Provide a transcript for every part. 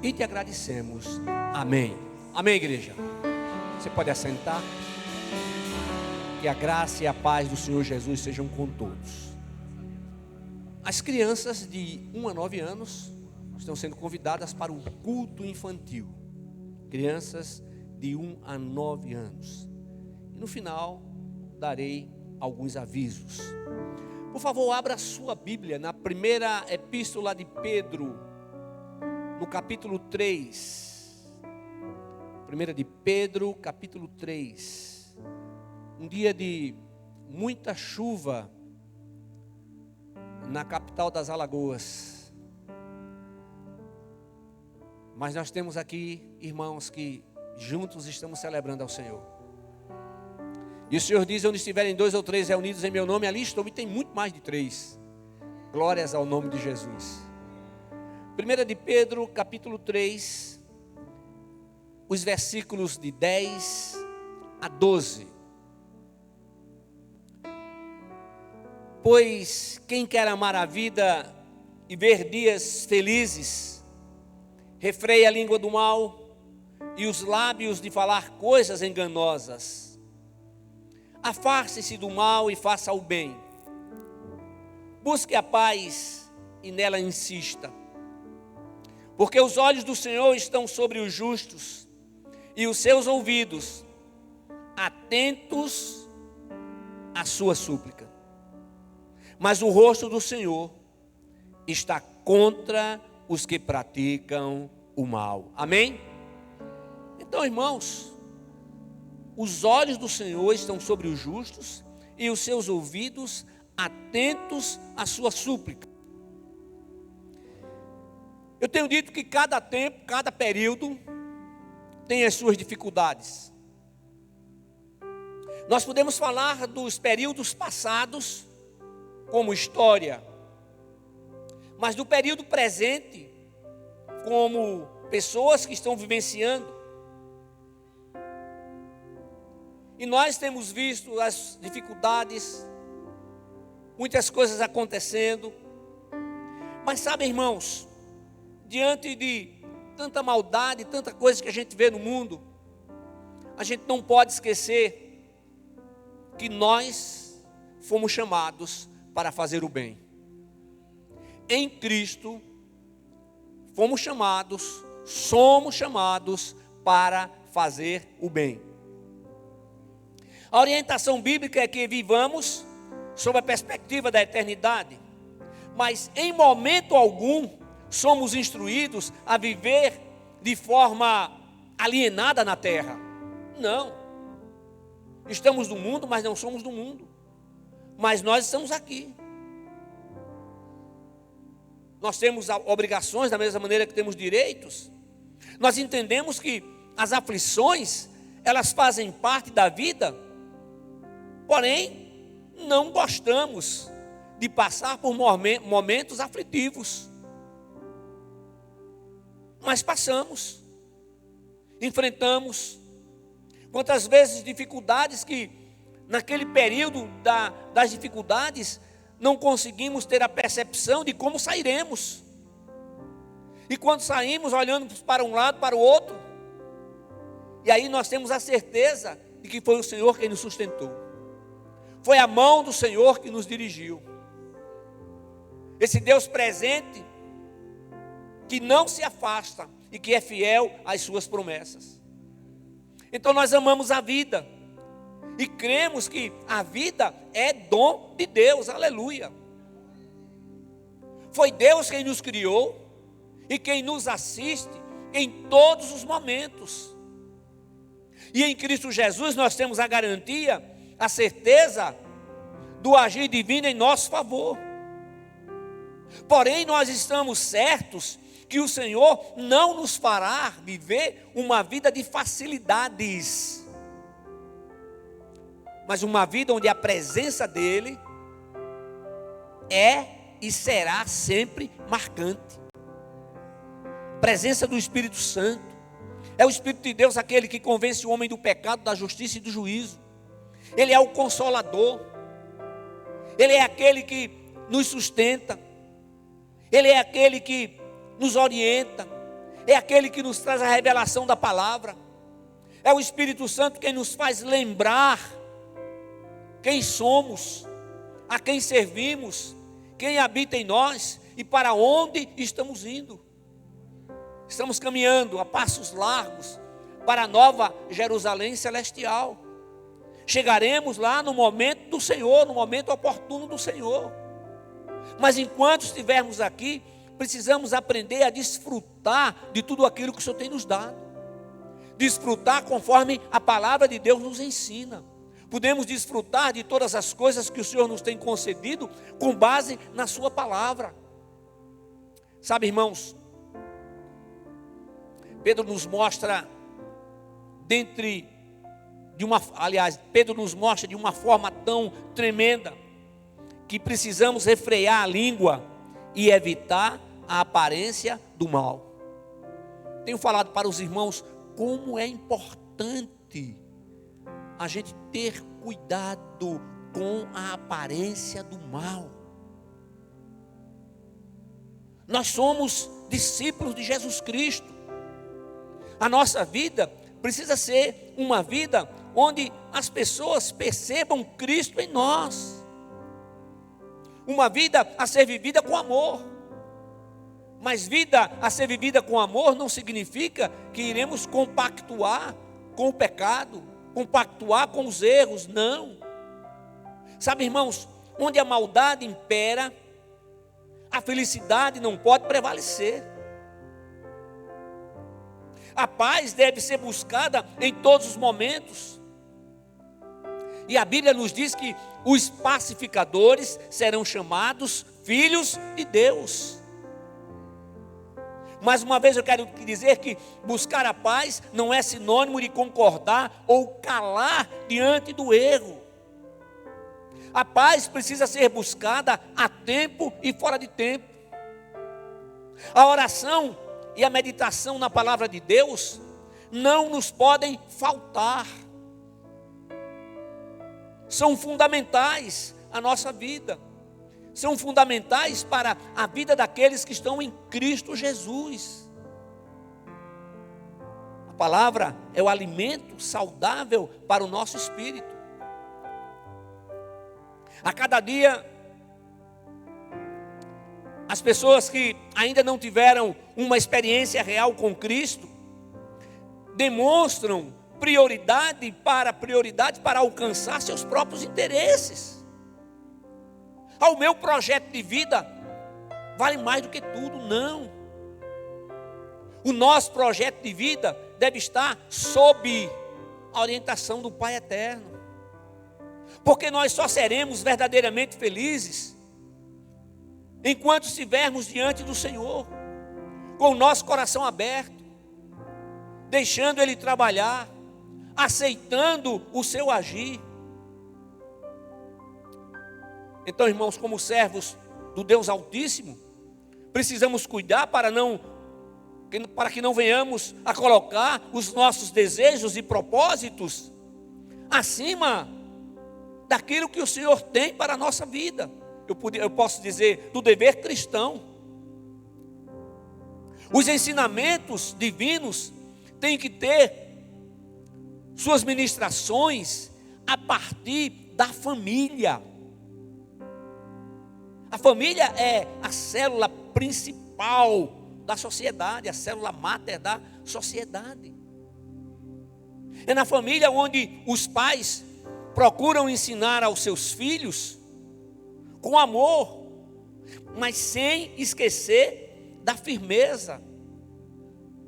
e te agradecemos. Amém. Amém, igreja. Você pode assentar. Que a graça e a paz do Senhor Jesus sejam com todos. As crianças de 1 a 9 anos estão sendo convidadas para o culto infantil. Crianças de 1 a 9 anos. E no final, darei alguns avisos. Por favor, abra a sua Bíblia na primeira epístola de Pedro, no capítulo 3. Primeira de Pedro, capítulo 3. Um dia de muita chuva na capital das Alagoas. Mas nós temos aqui irmãos que juntos estamos celebrando ao Senhor. E o Senhor diz: onde estiverem 2 ou 3 reunidos em meu nome, ali estou. E tem muito mais de 3. Glórias ao nome de Jesus. 1 de Pedro, capítulo 3, os versículos de 10 a 12. Pois quem quer amar a vida e ver dias felizes, refreia a língua do mal e os lábios de falar coisas enganosas. Afaste-se do mal e faça o bem. Busque a paz e nela insista. Porque os olhos do Senhor estão sobre os justos e os seus ouvidos atentos à sua súplica. Mas o rosto do Senhor está contra os que praticam o mal. Amém? Então, irmãos, os olhos do Senhor estão sobre os justos e os seus ouvidos atentos à sua súplica. Eu tenho dito que cada tempo, cada período tem as suas dificuldades. Nós podemos falar dos períodos passados como história, mas do período presente como pessoas que estão vivenciando. E nós temos visto as dificuldades, muitas coisas acontecendo. Mas sabe, irmãos, diante de tanta maldade, tanta coisa que a gente vê no mundo, a gente não pode esquecer que nós fomos chamados para fazer o bem. Em Cristo, somos chamados para fazer o bem. A orientação bíblica é que vivamos sob a perspectiva da eternidade, mas em momento algum somos instruídos a viver de forma alienada na terra. Não. Estamos no mundo, mas não somos do mundo. Mas nós estamos aqui. Nós temos obrigações da mesma maneira que temos direitos. Nós entendemos que as aflições, elas fazem parte da vida. Porém, não gostamos de passar por momentos aflitivos. Mas passamos, enfrentamos. Quantas vezes dificuldades que naquele período das dificuldades não conseguimos ter a percepção de como sairemos. E quando saímos, olhando para um lado, para o outro, e aí nós temos a certeza de que foi o Senhor quem nos sustentou. Foi a mão do Senhor que nos dirigiu. Esse Deus presente, que não se afasta e que é fiel às suas promessas. Então nós amamos a vida e cremos que a vida é dom de Deus, aleluia. Foi Deus quem nos criou e quem nos assiste em todos os momentos. E em Cristo Jesus nós temos a garantia, a certeza do agir divino em nosso favor. Porém, nós estamos certos que o Senhor não nos fará viver uma vida de facilidades, mas uma vida onde a presença dEle é e será sempre marcante. Presença do Espírito Santo. É o Espírito de Deus aquele que convence o homem do pecado, da justiça e do juízo. Ele é o Consolador. Ele é aquele que nos sustenta. Ele é aquele que nos orienta. é aquele que nos traz a revelação da palavra, é o Espírito Santo quem nos faz lembrar quem somos, a quem servimos, quem habita em nós e para onde estamos indo. Estamos caminhando a passos largos para a nova Jerusalém celestial. Chegaremos lá no momento do Senhor, no momento oportuno do Senhor. Mas enquanto estivermos aqui, precisamos aprender a desfrutar de tudo aquilo que o Senhor tem nos dado. Desfrutar conforme a palavra de Deus nos ensina. Podemos desfrutar de todas as coisas que o Senhor nos tem concedido com base na sua palavra. Sabe, irmãos, Pedro nos mostra Pedro nos mostra de uma forma tão tremenda que precisamos refrear a língua e evitar a aparência do mal. Tenho falado para os irmãos como é importante a gente ter cuidado com a aparência do mal. Nós somos discípulos de Jesus Cristo. A nossa vida precisa ser uma vida onde as pessoas percebam Cristo em nós. Uma vida a ser vivida com amor. Mas vida a ser vivida com amor não significa que iremos compactuar com o pecado, compactuar com os erros, não. Sabe, irmãos, onde a maldade impera, a felicidade não pode prevalecer. A paz deve ser buscada em todos os momentos. E a Bíblia nos diz que os pacificadores serão chamados filhos de Deus. Mais uma vez eu quero dizer que buscar a paz não é sinônimo de concordar ou calar diante do erro. A paz precisa ser buscada a tempo e fora de tempo. A oração e a meditação na palavra de Deus não nos podem faltar. São fundamentais à nossa vida. São fundamentais para a vida daqueles que estão em Cristo Jesus. A palavra é o alimento saudável para o nosso espírito. A cada dia, as pessoas que ainda não tiveram uma experiência real com Cristo, demonstram prioridade para alcançar seus próprios interesses. O meu projeto de vida vale mais do que tudo, não. O nosso projeto de vida deve estar sob a orientação do Pai Eterno. Porque nós só seremos verdadeiramente felizes enquanto estivermos diante do Senhor, com o nosso coração aberto, deixando Ele trabalhar, aceitando o seu agir. Então, irmãos, como servos do Deus Altíssimo, precisamos cuidar para que não venhamos a colocar os nossos desejos e propósitos acima daquilo que o Senhor tem para a nossa vida. Eu posso dizer, do dever cristão. Os ensinamentos divinos têm que ter suas ministrações a partir da família. A família é a célula principal da sociedade, a célula máter da sociedade. É na família onde os pais procuram ensinar aos seus filhos com amor, mas sem esquecer da firmeza.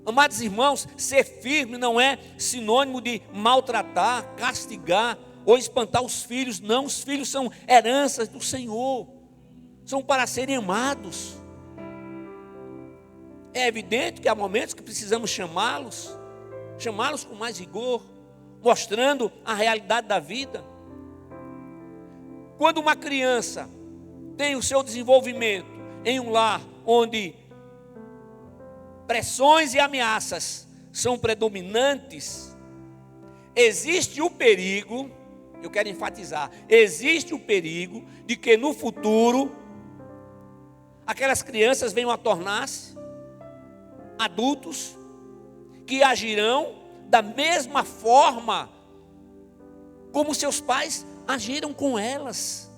Amados irmãos, ser firme não é sinônimo de maltratar, castigar ou espantar os filhos. Não, os filhos são heranças do Senhor. São para serem amados. É evidente que há momentos que precisamos chamá-los com mais rigor, mostrando a realidade da vida. Quando uma criança tem o seu desenvolvimento em um lar onde pressões e ameaças são predominantes, existe o perigo, eu quero enfatizar, existe o perigo de que no futuro aquelas crianças venham a tornar-se adultos que agirão da mesma forma como seus pais agiram com elas.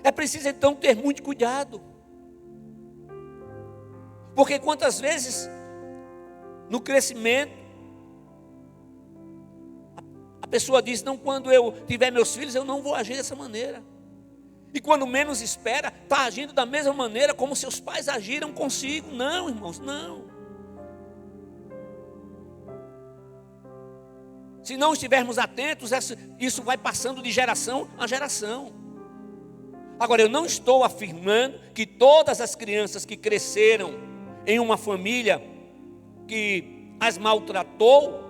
É preciso então ter muito cuidado, porque quantas vezes no crescimento a pessoa diz: não, quando eu tiver meus filhos eu não vou agir dessa maneira, e quando menos espera está agindo da mesma maneira como seus pais agiram consigo. Não, irmãos, não. Se não estivermos atentos, isso vai passando de geração a geração. Agora, eu não estou afirmando que todas as crianças que cresceram em uma família que as maltratou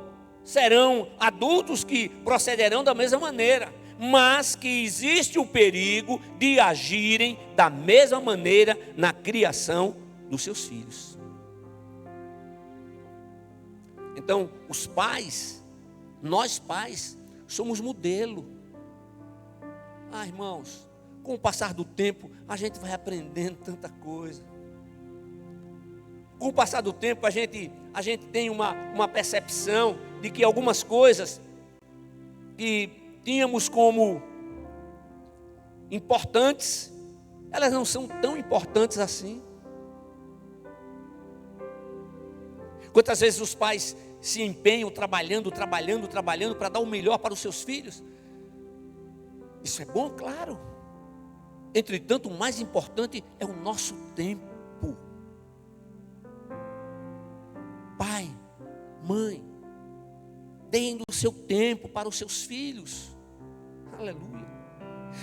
serão adultos que procederão da mesma maneira, mas que existe o perigo de agirem da mesma maneira na criação dos seus filhos. Então, os pais, nós pais, somos modelo. Irmãos, com o passar do tempo, a gente vai aprendendo tanta coisa. Com o passar do tempo, a gente tem uma percepção de que algumas coisas que tínhamos como importantes, elas não são tão importantes assim. Quantas vezes os pais se empenham trabalhando para dar o melhor para os seus filhos? Isso é bom, claro. Entretanto, o mais importante é o nosso tempo. Pai, mãe, deem o seu tempo para os seus filhos. Aleluia.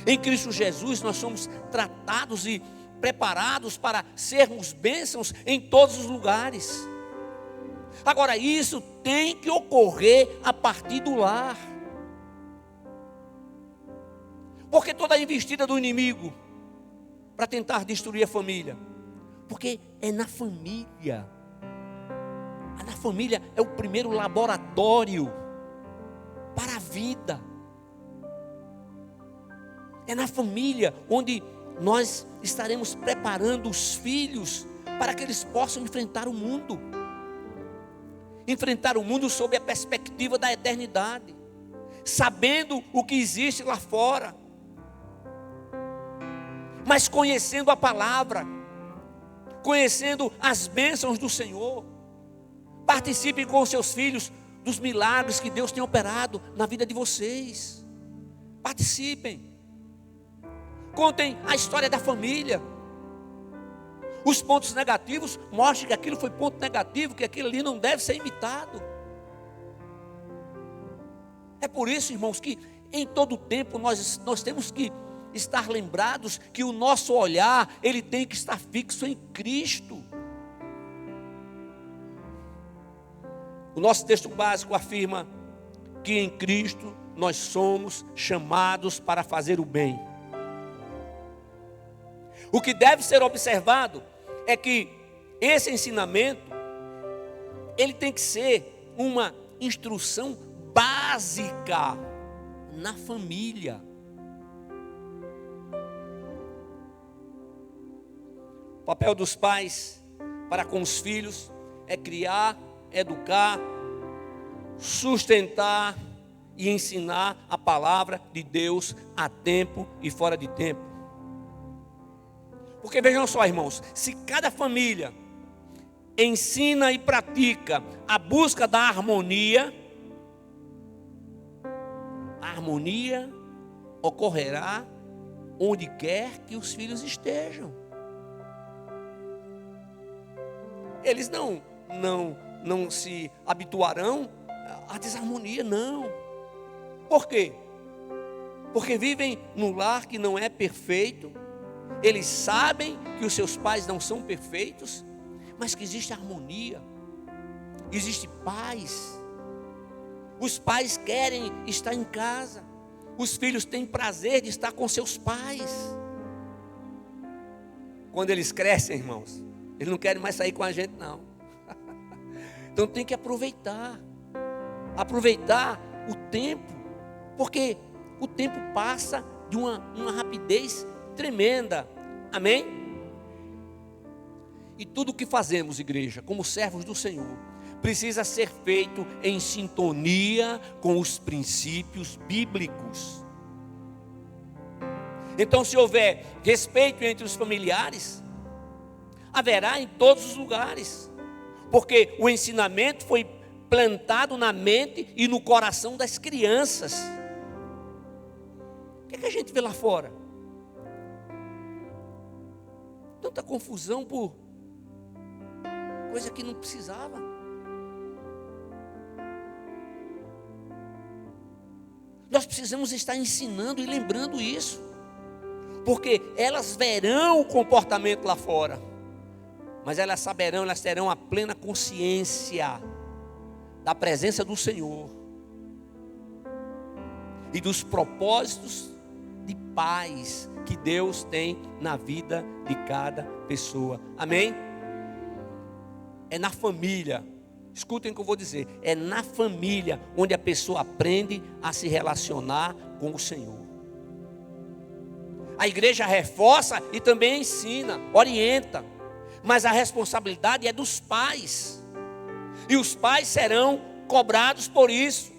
Em Cristo Jesus nós somos tratados e preparados para sermos bênçãos em todos os lugares. Agora, isso tem que ocorrer a partir do lar. Porque toda a investida do inimigo para tentar destruir a família, porque é na família. Na família é o primeiro laboratório para a vida. É na família onde nós estaremos preparando os filhos para que eles possam enfrentar o mundo. Enfrentar o mundo sob a perspectiva da eternidade, sabendo o que existe lá fora, mas conhecendo a palavra, conhecendo as bênçãos do Senhor. Participem com os seus filhos dos milagres que Deus tem operado na vida de vocês. Participem. Contem a história da família. Os pontos negativos, mostrem que aquilo foi ponto negativo, que aquilo ali não deve ser imitado. É por isso, irmãos, que em todo tempo nós temos que estar lembrados que o nosso olhar, ele tem que estar fixo em Cristo. O nosso texto básico afirma que em Cristo nós somos chamados para fazer o bem. O que deve ser observado é que esse ensinamento, ele tem que ser uma instrução básica na família. O papel dos pais para com os filhos é criar, educar, sustentar e ensinar a palavra de Deus a tempo e fora de tempo. Porque vejam só, irmãos, se cada família ensina e pratica a busca da harmonia, a harmonia ocorrerá onde quer que os filhos estejam. Eles não se habituarão à desarmonia, não. Por quê? Porque vivem num lar que não é perfeito. Eles sabem que os seus pais não são perfeitos, mas que existe harmonia, existe paz. Os pais querem estar em casa, os filhos têm prazer de estar com seus pais. Quando eles crescem, irmãos, eles não querem mais sair com a gente, não. Então tem que aproveitar o tempo, porque o tempo passa de uma rapidez tremenda. Amém? E tudo o que fazemos, igreja, como servos do Senhor, precisa ser feito em sintonia com os princípios bíblicos. Então, se houver respeito entre os familiares, haverá em todos os lugares, porque o ensinamento foi plantado na mente e no coração das crianças. O que é que a gente vê lá fora? Tanta confusão por coisa que não precisava. Nós precisamos estar ensinando e lembrando isso, porque elas verão o comportamento lá fora, mas elas saberão, elas terão a plena consciência da presença do Senhor e dos propósitos de paz que Deus tem na vida de cada pessoa. Amém? É na família, escutem o que eu vou dizer, é na família onde a pessoa aprende a se relacionar com o Senhor. A igreja reforça e também ensina, orienta, mas a responsabilidade é dos pais, e os pais serão cobrados por isso,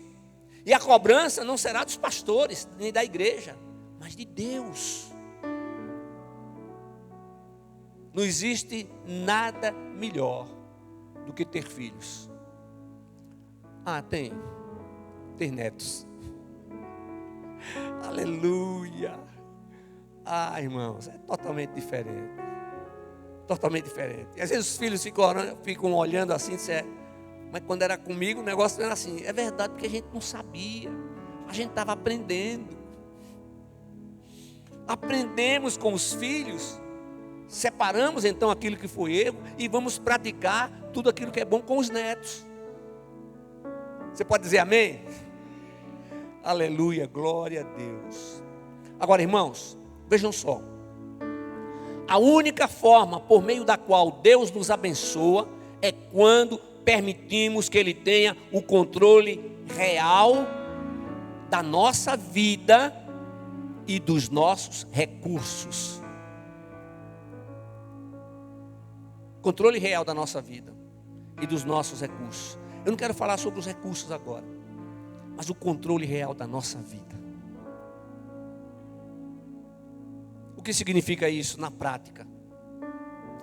e a cobrança não será dos pastores, nem da igreja, mas de Deus. Não existe nada melhor do que ter filhos. Ter netos. Aleluia. Irmãos, é totalmente diferente. Totalmente diferente. E às vezes os filhos ficam olhando assim, mas quando era comigo o negócio não era assim. É verdade, porque a gente não sabia. A gente estava aprendendo. Aprendemos com os filhos. Separamos então aquilo que foi erro e vamos praticar tudo aquilo que é bom com os netos. Você pode dizer amém? Aleluia, glória a Deus. Agora, irmãos, vejam só. A única forma por meio da qual Deus nos abençoa é quando permitimos que Ele tenha o controle real da nossa vida e dos nossos recursos. Controle real da nossa vida e dos nossos recursos. Eu não quero falar sobre os recursos agora, mas o controle real da nossa vida. O que significa isso na prática?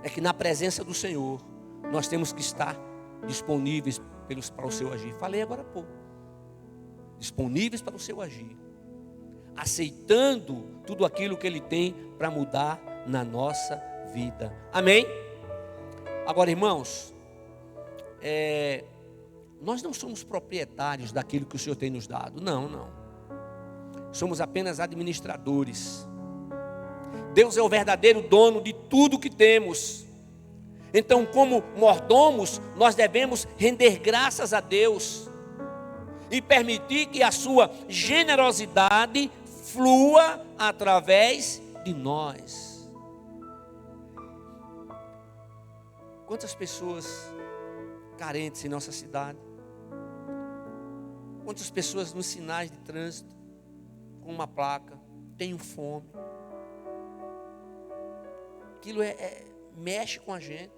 É que na presença do Senhor, nós temos que estar disponíveis para o seu agir. Falei agora há pouco. Disponíveis para o seu agir. Aceitando tudo aquilo que Ele tem para mudar na nossa vida. Amém? Agora, irmãos, nós não somos proprietários daquilo que o Senhor tem nos dado. Não. Somos apenas administradores. Deus é o verdadeiro dono de tudo que temos. Então, como mordomos, nós devemos render graças a Deus e permitir que a sua generosidade flua através de nós. Quantas pessoas carentes em nossa cidade? Quantas pessoas nos sinais de trânsito com uma placa, tenho fome? Aquilo mexe com a gente.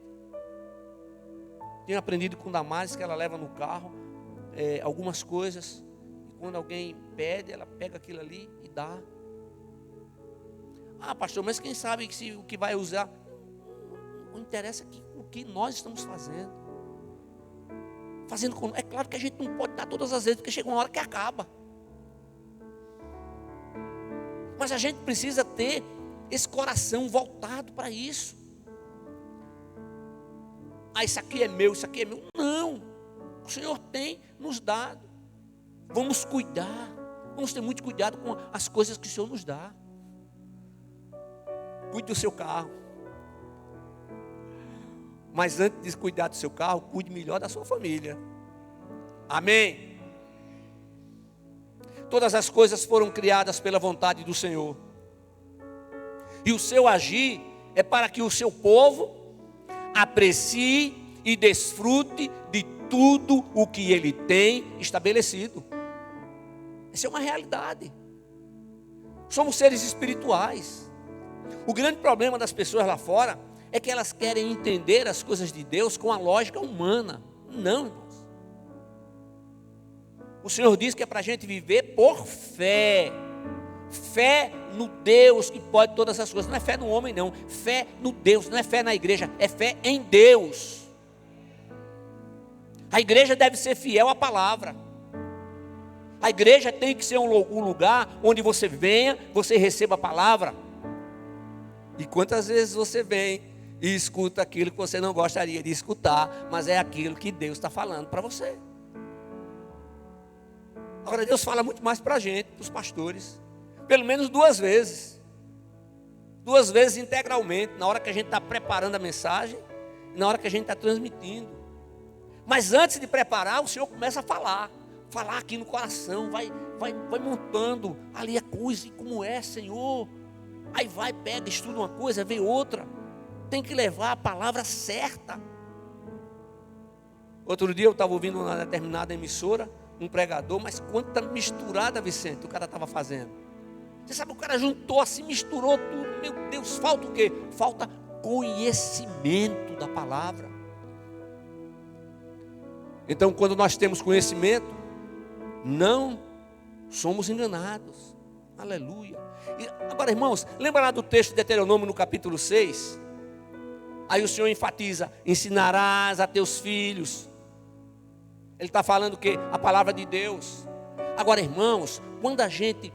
Tenho aprendido com Damares que ela leva no carro algumas coisas, e quando alguém pede, ela pega aquilo ali e dá. Pastor, mas quem sabe o que vai usar? Não interessa o que nós estamos fazendo. É claro que a gente não pode dar todas as vezes, porque chega uma hora que acaba. Mas a gente precisa ter esse coração voltado para isso. Isso aqui é meu, isso aqui é meu. Não, o Senhor tem nos dado. Vamos cuidar, vamos ter muito cuidado com as coisas que o Senhor nos dá. Cuide do seu carro. Mas antes de cuidar do seu carro, cuide melhor da sua família. Amém? Todas as coisas foram criadas pela vontade do Senhor. E o seu agir é para que o seu povo aprecie e desfrute de tudo o que Ele tem estabelecido. Essa é uma realidade. Somos seres espirituais. O grande problema das pessoas lá fora é que elas querem entender as coisas de Deus com a lógica humana. Não, irmãos. O Senhor diz que é para a gente viver por fé. Fé no Deus que pode todas as coisas. Não é fé no homem, não. Fé no Deus. Não é fé na igreja, é fé em Deus. A igreja deve ser fiel à palavra. A igreja tem que ser um lugar onde você venha, você receba a palavra. E quantas vezes você vem e escuta aquilo que você não gostaria de escutar, mas é aquilo que Deus está falando para você. Agora Deus fala muito mais para a gente, para os pastores. Pelo menos 2 vezes. 2 vezes integralmente, na hora que a gente está preparando a mensagem, e na hora que a gente está transmitindo. Mas antes de preparar, o Senhor começa a falar aqui no coração, vai montando ali a coisa, e como é, Senhor. Aí vai, pega, estuda uma coisa, vê outra. Tem que levar a palavra certa. Outro dia eu estava ouvindo uma determinada emissora, um pregador, mas quanta misturada, Vicente, o cara estava fazendo. Você sabe, o cara juntou assim, misturou tudo. Meu Deus, falta o quê? Falta conhecimento da palavra. Então, quando nós temos conhecimento, não somos enganados. Aleluia. E agora, irmãos, lembra lá do texto de Deuteronômio no capítulo 6? Aí o Senhor enfatiza: ensinarás a teus filhos. Ele está falando o quê? A palavra de Deus. Agora, irmãos, quando a gente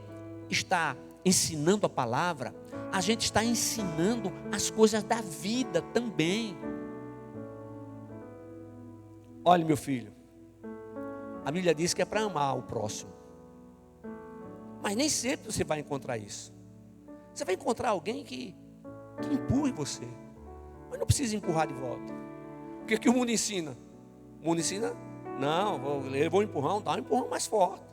está ensinando a palavra, a gente está ensinando as coisas da vida também. Olha, meu filho, a Bíblia diz que é para amar o próximo. Mas nem sempre você vai encontrar isso. Você vai encontrar alguém que empurre você. Mas não precisa empurrar de volta. O que o mundo ensina? O mundo ensina, não, levou um empurrão, dá um empurrão mais forte.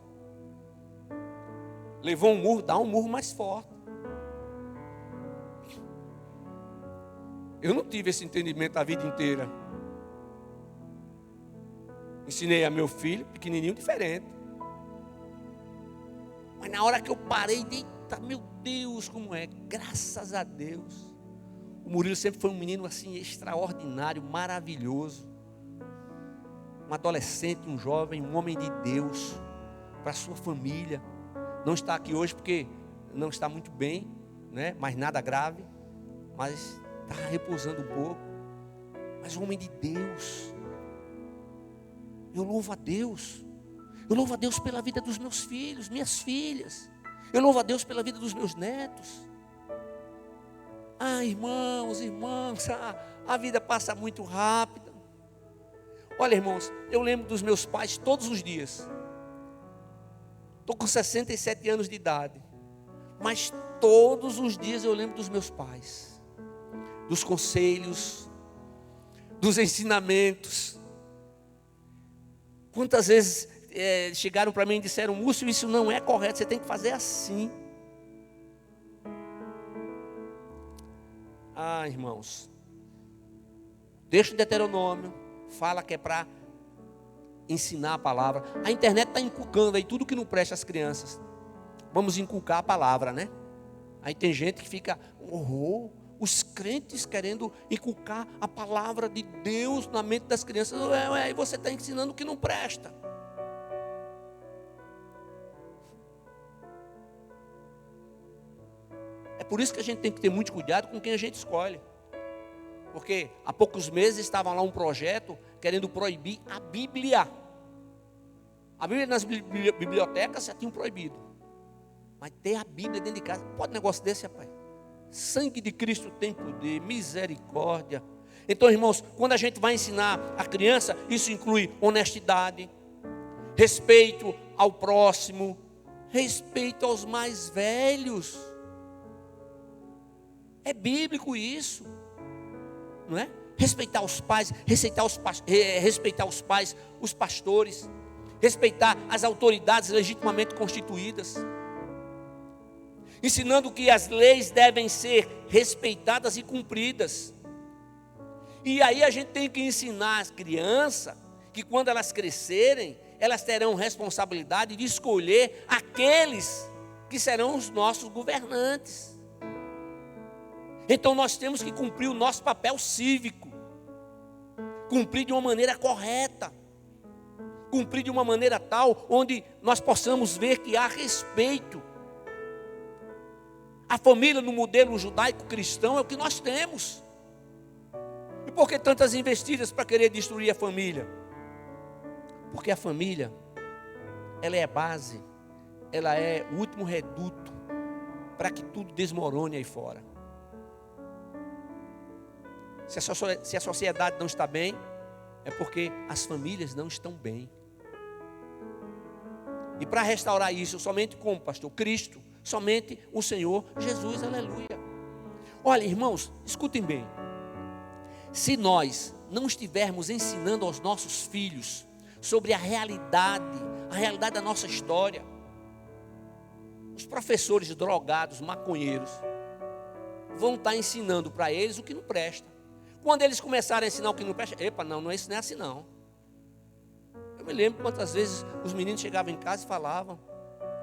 Levou um murro, dá um murro mais forte. Eu não tive esse entendimento a vida inteira. Ensinei a meu filho, pequenininho, diferente. Mas na hora que eu parei, eita, meu Deus, como é, graças a Deus. O Murilo sempre foi um menino assim, extraordinário, maravilhoso. Um adolescente, um jovem, um homem de Deus, para a sua família. Não está aqui hoje porque não está muito bem, né? Mas nada grave, mas está repousando um pouco. Mas um homem de Deus. Eu louvo a Deus. Eu louvo a Deus pela vida dos meus filhos, minhas filhas. Eu louvo a Deus pela vida dos meus netos. Ah, irmãos, irmãs, a vida passa muito rápida. Olha, irmãos, eu lembro dos meus pais todos os dias. Estou com 67 anos de idade. Mas todos os dias eu lembro dos meus pais. Dos conselhos, dos ensinamentos. Quantas vezes chegaram para mim e disseram: Múcio, isso não é correto, você tem que fazer assim. Ah, irmãos, texto de Deuteronômio fala que é para ensinar a palavra. A internet está inculcando aí tudo que não presta às crianças. Vamos inculcar a palavra, né? Aí tem gente que fica, os crentes querendo inculcar a palavra de Deus na mente das crianças. Aí você está ensinando o que não presta. É por isso que a gente tem que ter muito cuidado com quem a gente escolhe. Porque há poucos meses estava lá um projeto querendo proibir a Bíblia. A Bíblia nas bibliotecas já tinham proibido. Mas ter a Bíblia dentro de casa, pode um negócio desse, rapaz? Sangue de Cristo tem poder, misericórdia. Então, irmãos, quando a gente vai ensinar a criança, isso inclui honestidade, respeito ao próximo, respeito aos mais velhos. É bíblico isso, não é? Respeitar os pais, respeitar os pais, os pastores, respeitar as autoridades legitimamente constituídas, ensinando que as leis devem ser respeitadas e cumpridas. E aí a gente tem que ensinar as crianças que quando elas crescerem, elas terão responsabilidade de escolher aqueles que serão os nossos governantes. Então nós temos que cumprir o nosso papel cívico, cumprir de uma maneira correta, cumprir de uma maneira tal onde nós possamos ver que há respeito. A família no modelo judaico-cristão é o que nós temos. E por que tantas investidas para querer destruir a família? Porque a família, ela é a base, ela é o último reduto para que tudo desmorone aí fora. Se a sociedade não está bem, é porque as famílias não estão bem. E para restaurar isso, somente como, pastor? Cristo, somente o Senhor Jesus, aleluia. Olha, irmãos, escutem bem. Se nós não estivermos ensinando aos nossos filhos sobre a realidade da nossa história, os professores drogados, maconheiros, vão estar ensinando para eles o que não presta. Quando eles começarem a ensinar o que não presta, não é assim não. Eu me lembro quantas vezes os meninos chegavam em casa e falavam,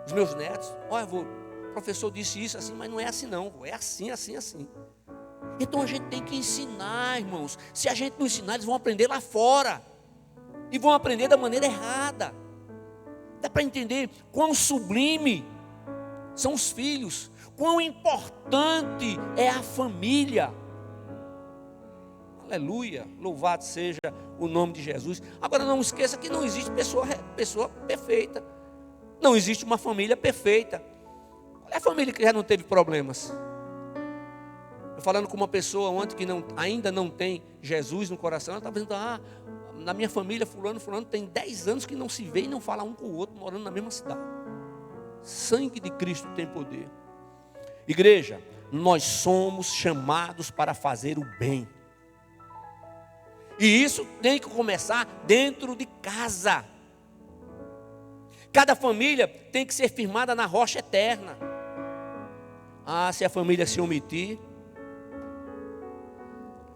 os meus netos, olha, o professor disse isso assim, mas não é assim não, é assim, assim, assim. Então a gente tem que ensinar, irmãos. Se a gente não ensinar, eles vão aprender lá fora. E vão aprender da maneira errada. Dá para entender quão sublime são os filhos, quão importante é a família. Aleluia, louvado seja o nome de Jesus. Agora não esqueça que não existe pessoa perfeita. Não existe uma família perfeita. Qual é a família que já não teve problemas? Eu falando com uma pessoa ontem que ainda não tem Jesus no coração, ela estava dizendo, na minha família fulano tem 10 anos que não se vê e não fala um com o outro, morando na mesma cidade. Sangue de Cristo tem poder. Igreja, nós somos chamados para fazer o bem. E isso tem que começar dentro de casa. Cada família tem que ser firmada na rocha eterna. Se a família se omitir.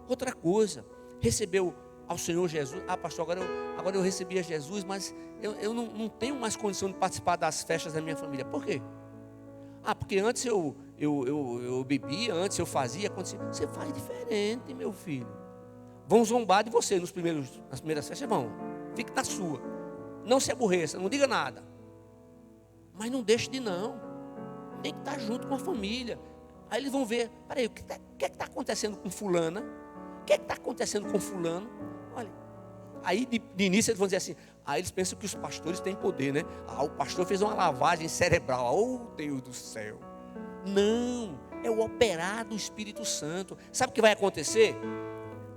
Outra coisa, recebeu ao Senhor Jesus. Pastor, agora eu recebi a Jesus, mas eu não tenho mais condição de participar das festas da minha família. Por quê? Porque antes eu bebia, antes eu fazia, acontecia. Você faz diferente, meu filho. Vão zombar de você nas primeiras festas, vão. Fique na sua. Não se aborreça, não diga nada. Mas não deixe de não. Tem que estar junto com a família. Aí eles vão ver, peraí, o que está acontecendo com fulana? O que está acontecendo com fulano? Olha, aí de início eles vão dizer assim, eles pensam que os pastores têm poder, né? O pastor fez uma lavagem cerebral, oh Deus do céu. Não, é o operar do Espírito Santo. Sabe o que vai acontecer?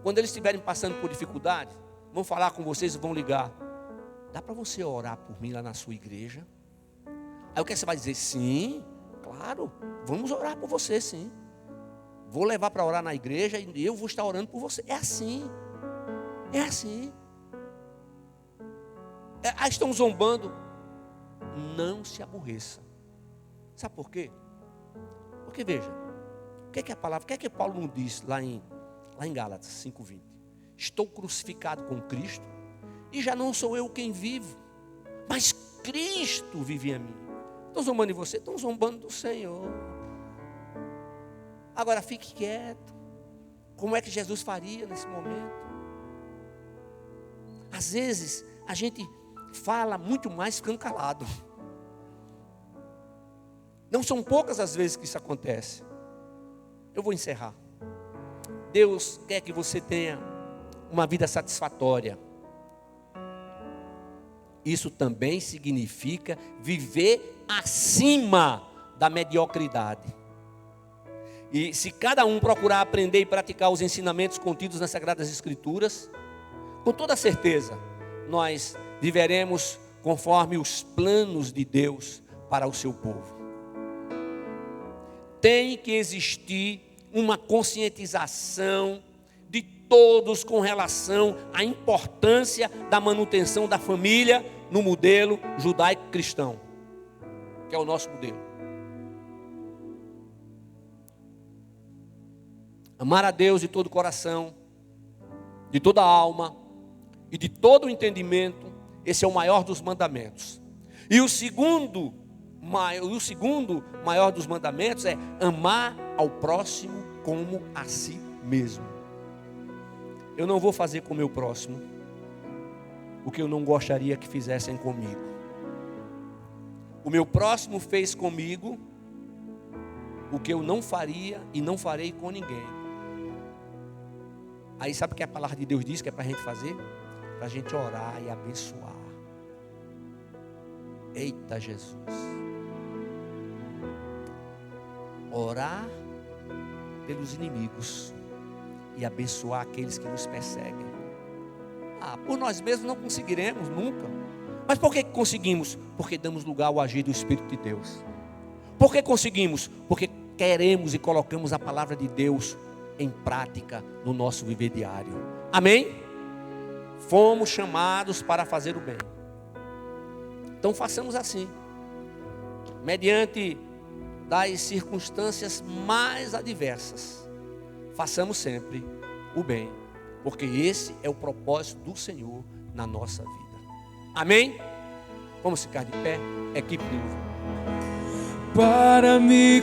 Quando eles estiverem passando por dificuldade, vão falar com vocês e vão ligar. Dá para você orar por mim lá na sua igreja? Aí o que você vai dizer? Sim, claro, vamos orar por você, sim. Vou levar para orar na igreja e eu vou estar orando por você. É assim. É assim. Estão zombando. Não se aborreça. Sabe por quê? Porque veja, o que é a palavra, o que é que Paulo nos diz lá em Gálatas 5:20? Estou crucificado com Cristo e já não sou eu quem vivo, mas Cristo vive em mim. Estão zombando de você? Estão zombando do Senhor. Agora fique quieto. Como é que Jesus faria nesse momento? Às vezes a gente fala muito mais ficando calado. Não são poucas as vezes que isso acontece. Eu vou encerrar. Deus quer que você tenha uma vida satisfatória. Isso também significa viver acima da mediocridade. E se cada um procurar aprender e praticar os ensinamentos contidos nas Sagradas Escrituras, com toda certeza, nós viveremos conforme os planos de Deus para o seu povo. Tem que existir uma conscientização de todos com relação à importância da manutenção da família no modelo judaico-cristão, que é o nosso modelo. Amar a Deus de todo o coração, de toda a alma e de todo o entendimento, esse é o maior dos mandamentos. E o segundo maior dos mandamentos é amar ao próximo como a si mesmo. Eu não vou fazer com o meu próximo o que eu não gostaria que fizessem comigo. O meu próximo fez comigo o que eu não faria e não farei com ninguém. Aí sabe o que a palavra de Deus diz que é para a gente fazer? Para a gente orar e abençoar. Eita Jesus. Orar pelos inimigos e abençoar aqueles que nos perseguem. Por nós mesmos não conseguiremos nunca. Mas por que conseguimos? Porque damos lugar ao agir do Espírito de Deus. Por que conseguimos? Porque queremos e colocamos a palavra de Deus em prática no nosso viver diário. Amém? Fomos chamados para fazer o bem. Então façamos assim. Mediante das circunstâncias mais adversas, façamos sempre o bem, porque esse é o propósito do Senhor na nossa vida. Amém? Vamos ficar de pé, equipe de louvor. Para me